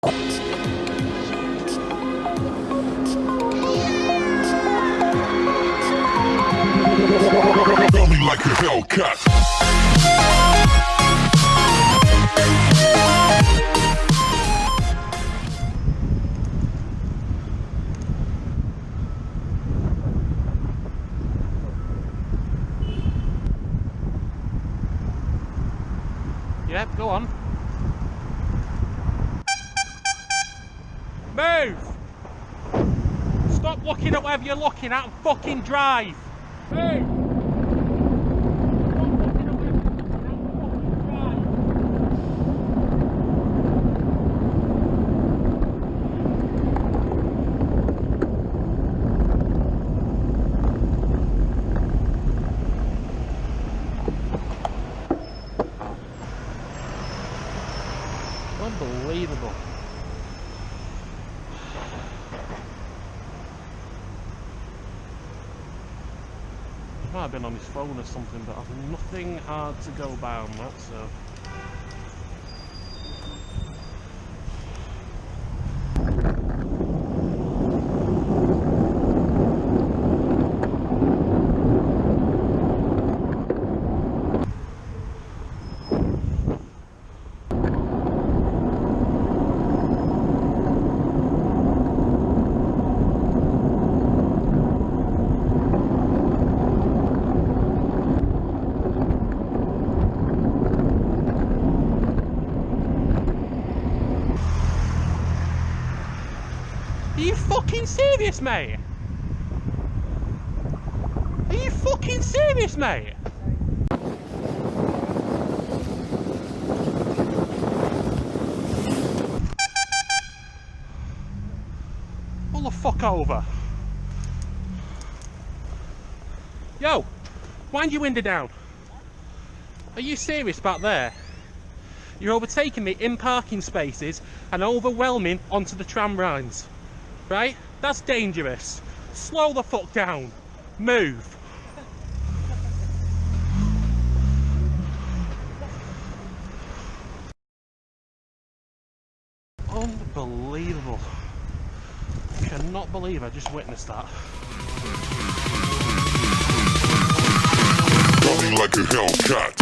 Tell me like a Hellcat. Yep, go on. Move! Stop looking at whatever you're looking at and fucking drive! Move! Unbelievable. He might have been on his phone or something, but I've nothing hard to go by on that, so. Are you fucking serious, mate? Are you fucking serious, mate? Pull the fuck over. Yo, wind your window down. Are you serious back there? You're overtaking me in parking spaces and overwhelming onto the tram lines. Right? That's dangerous. Slow the fuck down. Move. Unbelievable. I cannot believe I just witnessed that. Tell me like a Hellcat.